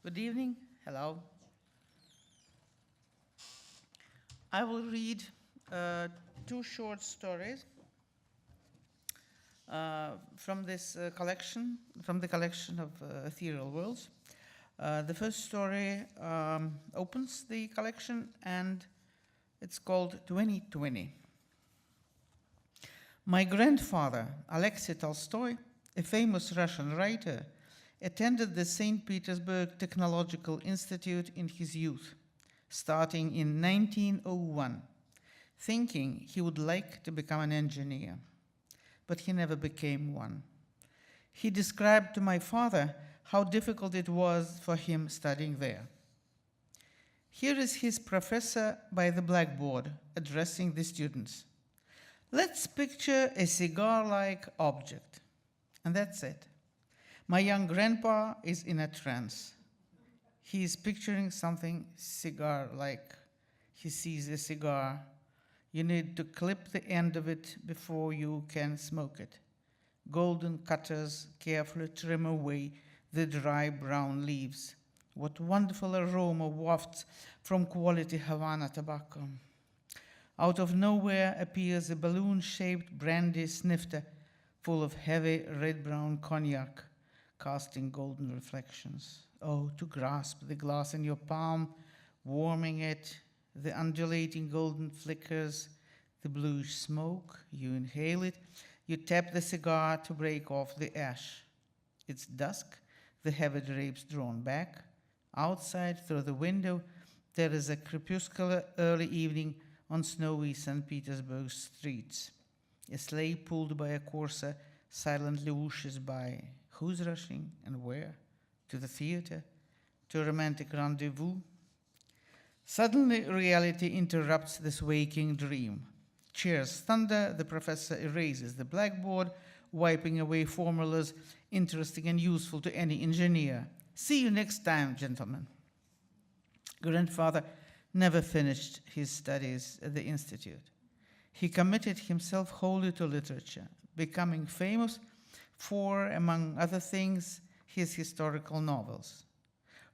Good evening. Hello. I will read two short stories from this collection, from the collection of Ethereal Worlds. The first story opens the collection and it's called 2020. My grandfather, Alexei Tolstoy, a famous Russian writer, attended the St. Petersburg Technological Institute in his youth, starting in 1901, thinking he would like to become an engineer, but he never became one. He described to my father how difficult it was for him studying there. Here is his professor by the blackboard addressing the students. Let's picture a cigar-like object, and that's it. My young grandpa is in a trance. He is picturing something cigar-like. He sees a cigar. You need to clip the end of it before you can smoke it. Golden cutters carefully trim away the dry brown leaves. What wonderful aroma wafts from quality Havana tobacco. Out of nowhere appears a balloon-shaped brandy snifter full of heavy red-brown cognac, casting golden reflections. Oh, to grasp the glass in your palm, warming it, the undulating golden flickers, the bluish smoke, you inhale it, you tap the cigar to break off the ash. It's dusk, the heavy drapes drawn back. Outside, through the window, there is a crepuscular early evening on snowy St. Petersburg streets. A sleigh pulled by a courser silently whooshes by. Who's rushing and where? To the theater? To a romantic rendezvous? Suddenly, reality interrupts this waking dream. Cheers thunder, the professor erases the blackboard, wiping away formulas interesting and useful to any engineer. See you next time, gentlemen. Grandfather never finished his studies at the institute. He committed himself wholly to literature, becoming famous for, among other things, his historical novels.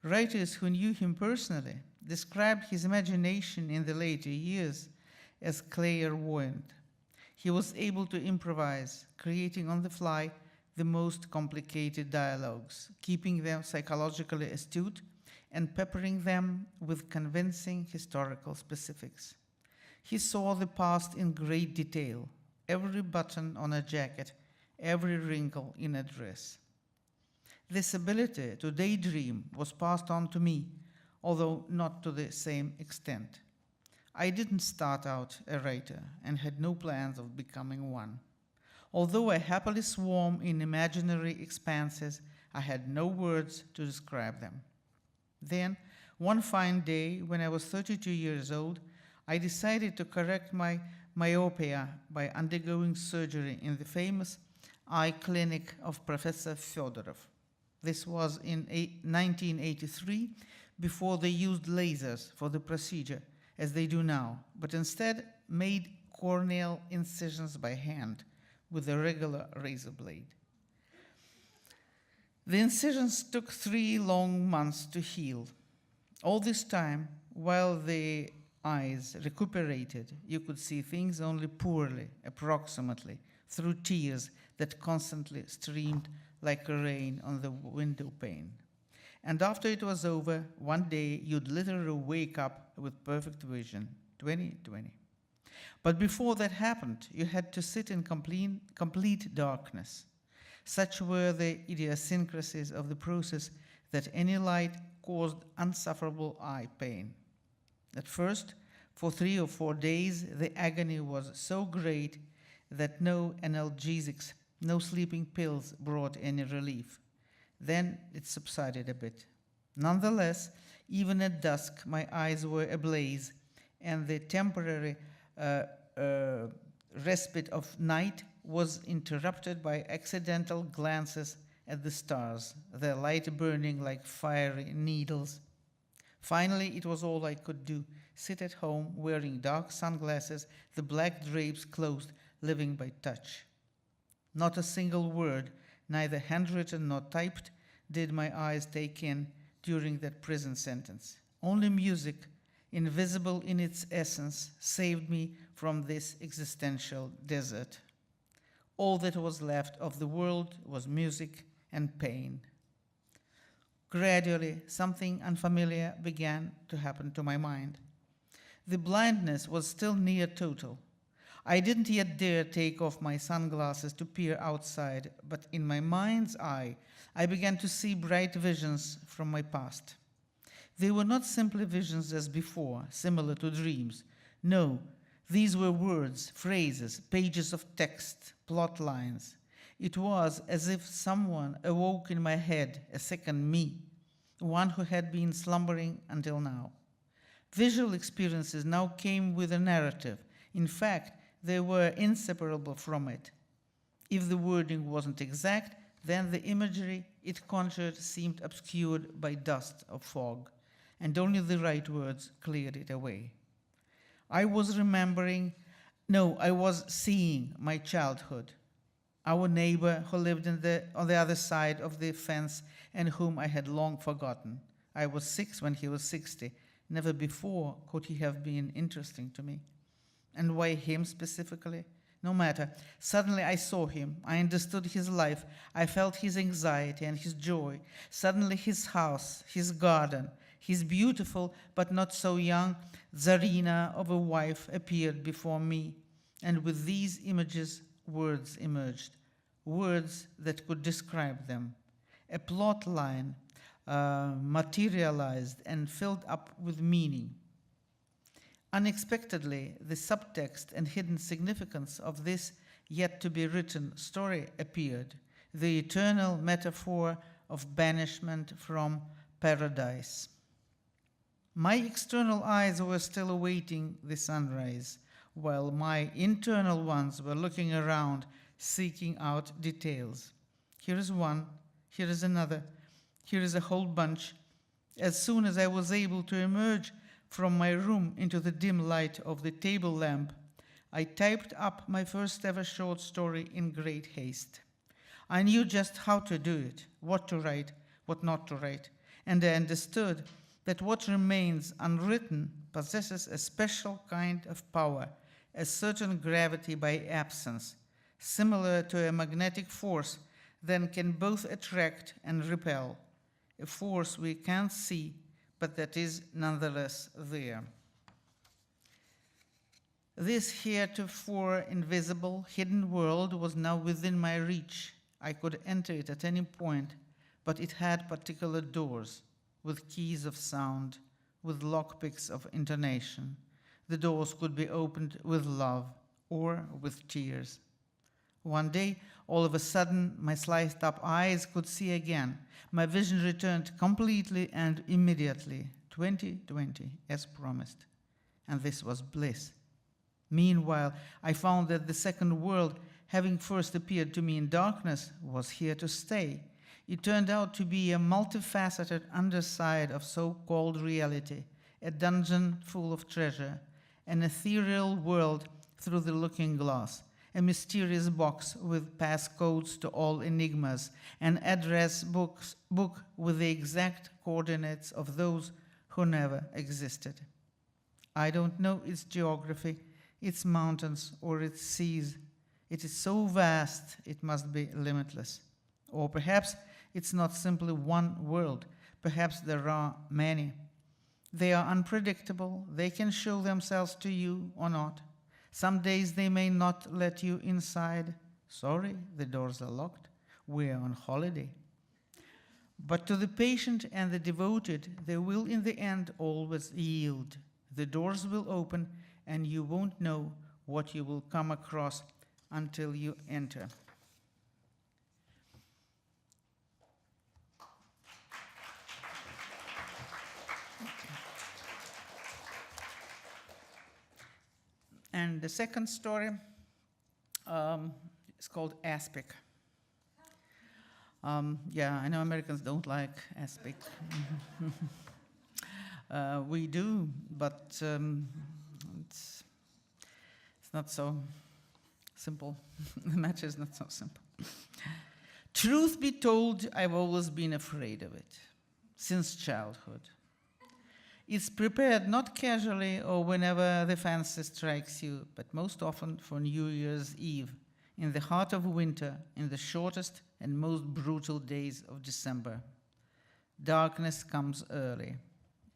Writers who knew him personally described his imagination in the later years as clairvoyant. He was able to improvise, creating on the fly the most complicated dialogues, keeping them psychologically astute and peppering them with convincing historical specifics. He saw the past in great detail, every button on a jacket, every wrinkle in a dress. This ability to daydream was passed on to me, although not to the same extent. I didn't start out a writer and had no plans of becoming one. Although I happily swam in imaginary expanses, I had no words to describe them. Then, one fine day, when I was 32 years old, I decided to correct my myopia by undergoing surgery in the famous eye clinic of Professor Fedorov. This was in 1983, before they used lasers for the procedure, as they do now, but instead made corneal incisions by hand with a regular razor blade. The incisions took 3 long months to heal. All this time, while the eyes recuperated, you could see things only poorly, approximately, through tears that constantly streamed like rain on the window pane. And after it was over, one day you'd literally wake up with perfect vision, 2020. But before that happened, you had to sit in complete darkness. Such were the idiosyncrasies of the process that any light caused unsufferable eye pain. At first, for 3 or 4 days, the agony was so great that no analgesics, no sleeping pills brought any relief. Then it subsided a bit. Nonetheless, even at dusk, my eyes were ablaze, and the temporary respite of night was interrupted by accidental glances at the stars, their light burning like fiery needles. Finally, it was all I could do, sit at home wearing dark sunglasses, the black drapes closed, living by touch. Not a single word, neither handwritten nor typed, did my eyes take in during that prison sentence. Only music, invisible in its essence, saved me from this existential desert. All that was left of the world was music and pain. Gradually, something unfamiliar began to happen to my mind. The blindness was still near total. I didn't yet dare take off my sunglasses to peer outside, but in my mind's eye, I began to see bright visions from my past. They were not simply visions as before, similar to dreams. No, these were words, phrases, pages of text, plot lines. It was as if someone awoke in my head a second me, one who had been slumbering until now. Visual experiences now came with a narrative. In fact, they were inseparable from it. If the wording wasn't exact, then the imagery it conjured seemed obscured by dust or fog, and only the right words cleared it away. I was seeing my childhood. Our neighbor who lived on the other side of the fence and whom I had long forgotten. I was 6 when he was 60. Never before could he have been interesting to me. And why him specifically? No matter. Suddenly I saw him. I understood his life. I felt his anxiety and his joy. Suddenly his house, his garden, his beautiful but not so young Tsarina of a wife appeared before me. And with these images, words emerged. Words that could describe them. A plot line materialized and filled up with meaning. Unexpectedly, the subtext and hidden significance of this yet-to-be-written story appeared, the eternal metaphor of banishment from paradise. My external eyes were still awaiting the sunrise, while my internal ones were looking around, seeking out details. Here is one, here is another, here is a whole bunch. As soon as I was able to emerge from my room into the dim light of the table lamp, I typed up my first ever short story in great haste. I knew just how to do it, what to write, what not to write, and I understood that what remains unwritten possesses a special kind of power, a certain gravity by absence, similar to a magnetic force that can both attract and repel, a force we can't see, but that is nonetheless there. This heretofore invisible, hidden world was now within my reach. I could enter it at any point, but it had particular doors, with keys of sound, with lockpicks of intonation. The doors could be opened with love or with tears. One day, all of a sudden, my sliced-up eyes could see again. My vision returned completely and immediately, 2020, as promised. And this was bliss. Meanwhile, I found that the second world, having first appeared to me in darkness, was here to stay. It turned out to be a multifaceted underside of so-called reality, a dungeon full of treasure, an ethereal world through the looking glass, a mysterious box with passcodes to all enigmas, an address book with the exact coordinates of those who never existed. I don't know its geography, its mountains, or its seas. It is so vast, it must be limitless. Or perhaps it's not simply one world. Perhaps there are many. They are unpredictable. They can show themselves to you or not. Some days they may not let you inside. Sorry, the doors are locked. We're on holiday. But to the patient and the devoted, they will in the end always yield. The doors will open and you won't know what you will come across until you enter. And the second story is called Aspic. Yeah, I know Americans don't like Aspic. We do, but it's not so simple. The matter is not so simple. Truth be told, I've always been afraid of it. since childhood. It's prepared not casually or whenever the fancy strikes you, but most often for New Year's Eve, in the heart of winter, in the shortest and most brutal days of December. Darkness comes early.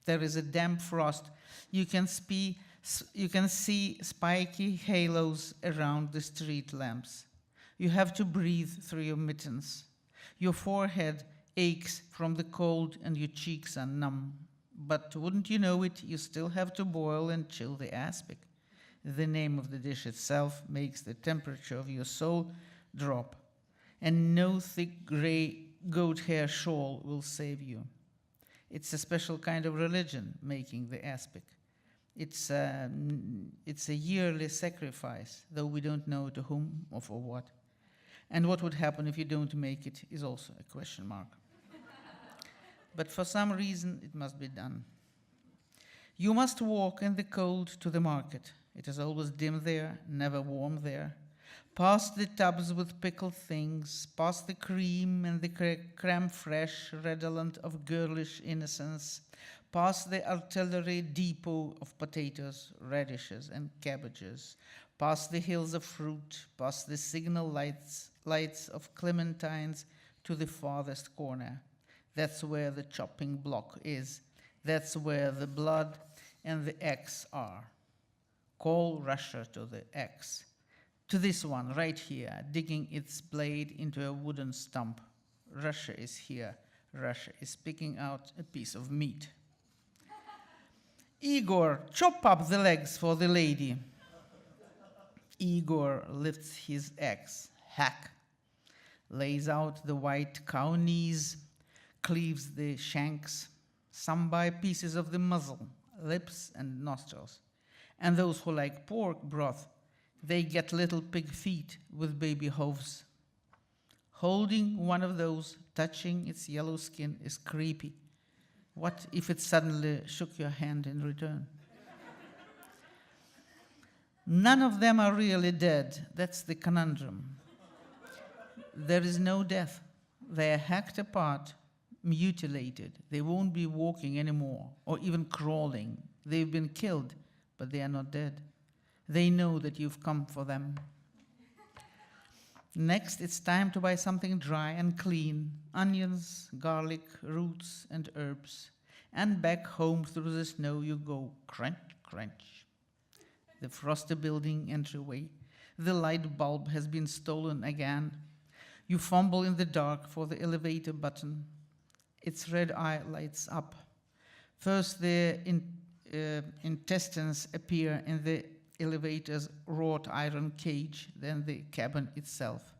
There is a damp frost. You can see spiky halos around the street lamps. You have to breathe through your mittens. Your forehead aches from the cold and your cheeks are numb. But wouldn't you know it, you still have to boil and chill the aspic. The name of the dish itself makes the temperature of your soul drop, and no thick gray goat hair shawl will save you. It's a special kind of religion, making the aspic. It's a yearly sacrifice, though we don't know to whom or for what. And what would happen if you don't make it is also a question mark. But for some reason, it must be done. You must walk in the cold to the market. It is always dim there, never warm there. Past the tubs with pickled things, past the cream and the creme fraiche redolent of girlish innocence, past the artillery depot of potatoes, radishes, and cabbages, past the hills of fruit, past the signal lights of clementines to the farthest corner. That's where the chopping block is. That's where the blood and the axe are. Call Russia to the axe. To this one right here, digging its blade into a wooden stump. Russia is here. Russia is picking out a piece of meat. Igor, chop up the legs for the lady. Igor lifts his axe, hack, lays out the white cow knees, cleaves the shanks. Some buy pieces of the muzzle, lips, and nostrils. And those who like pork broth, they get little pig feet with baby hooves. Holding one of those, touching its yellow skin is creepy. What if it suddenly shook your hand in return? None of them are really dead. That's the conundrum. There is no death. They are hacked apart, mutilated. They won't be walking anymore or even crawling. They've been killed, but they are not dead. They know that you've come for them. Next, it's time to buy something dry and clean, onions, garlic, roots, and herbs. And back home through the snow you go, crunch, crunch. The frosty building entryway. The light bulb has been stolen again. You fumble in the dark for the elevator button. Its red eye lights up. First, the intestines appear in the elevator's wrought iron cage, then the cabin itself.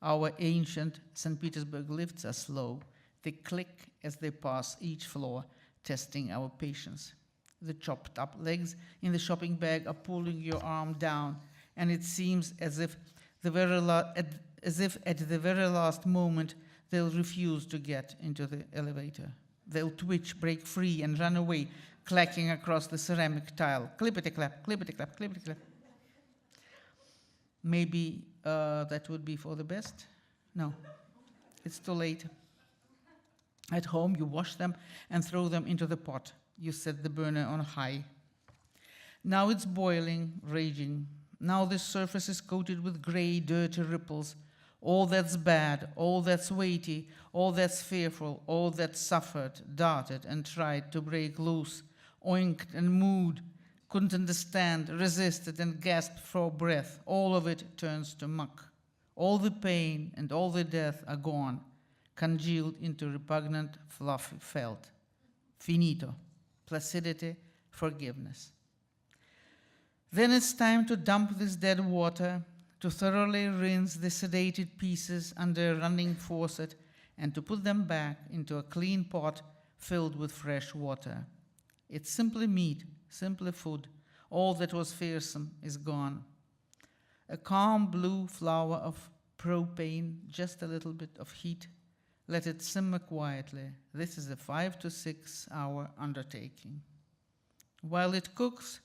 Our ancient St. Petersburg lifts are slow. They click as they pass each floor, testing our patience. The chopped up legs in the shopping bag are pulling your arm down, and it seems as if at the very last moment they'll refuse to get into the elevator. They'll twitch, break free, and run away, clacking across the ceramic tile. Clippity-clap, clippity-clap, clippity-clap. Maybe that would be for the best? No, it's too late. At home, you wash them and throw them into the pot. You set the burner on high. Now it's boiling, raging. Now the surface is coated with gray, dirty ripples. All that's bad, all that's weighty, all that's fearful, all that suffered, darted, and tried to break loose, oinked and mooed, couldn't understand, resisted, and gasped for breath. All of it turns to muck. All the pain and all the death are gone, congealed into repugnant, fluffy felt. Finito. Placidity, forgiveness. Then it's time to dump this dead water, to thoroughly rinse the sedated pieces under a running faucet, and to put them back into a clean pot filled with fresh water. It's simply meat, simply food. All that was fearsome is gone. A calm blue flower of propane, just a little bit of heat. Let it simmer quietly. This is a 5 to 6 hour undertaking. While it cooks,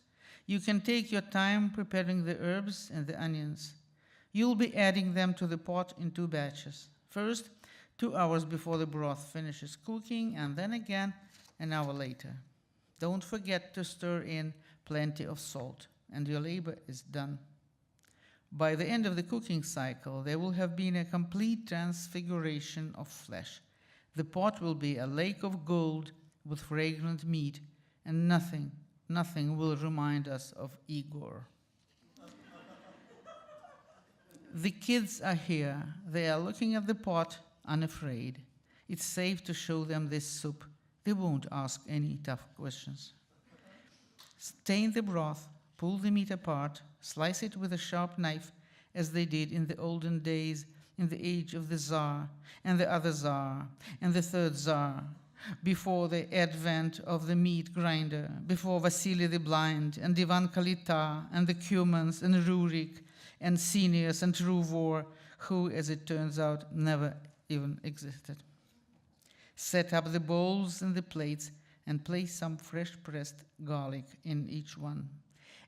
you can take your time preparing the herbs and the onions. You'll be adding them to the pot in 2 batches. First, 2 hours before the broth finishes cooking, and then again an hour later. Don't forget to stir in plenty of salt, and your labor is done. By the end of the cooking cycle, there will have been a complete transfiguration of flesh. The pot will be a lake of gold with fragrant meat, and nothing will remind us of Igor. The kids are here. They are looking at the pot, unafraid. It's safe to show them this soup. They won't ask any tough questions. Stain the broth, pull the meat apart, slice it with a sharp knife, as they did in the olden days, in the age of the Tsar, and the other Tsar, and the third Tsar, before the advent of the meat grinder, before Vasily the Blind, and Ivan Kalita, and the Cumans, and Rurik, and Cineas, and Truvor, who, as it turns out, never even existed. Set up the bowls and the plates, and place some fresh-pressed garlic in each one.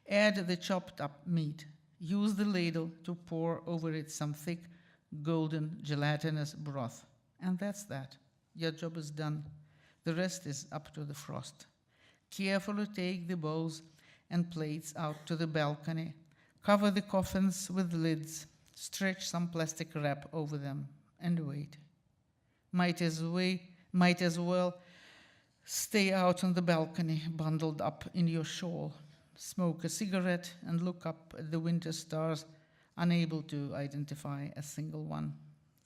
Add the chopped-up meat. Use the ladle to pour over it some thick, golden, gelatinous broth. And that's that. Your job is done. The rest is up to the frost. Carefully take the bowls and plates out to the balcony. Cover the coffins with lids. Stretch some plastic wrap over them and wait. Might as well stay out on the balcony, bundled up in your shawl. Smoke a cigarette and look up at the winter stars, unable to identify a single one.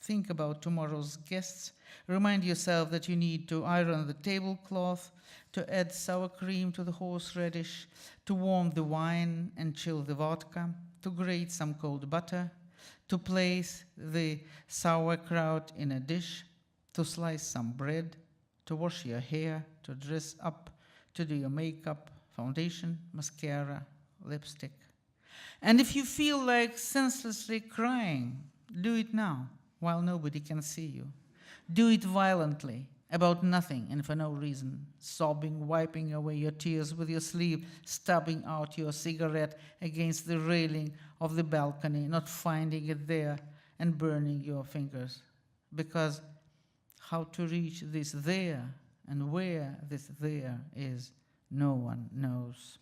Think about tomorrow's guests. Remind yourself that you need to iron the tablecloth, to add sour cream to the horseradish, to warm the wine and chill the vodka, to grate some cold butter, to place the sauerkraut in a dish, to slice some bread, to wash your hair, to dress up, to do your makeup, foundation, mascara, lipstick. And if you feel like senselessly crying, do it now, while nobody can see you. Do it violently, about nothing and for no reason, sobbing, wiping away your tears with your sleeve, stubbing out your cigarette against the railing of the balcony, not finding it there, and burning your fingers. Because how to reach this there and where this there is, no one knows.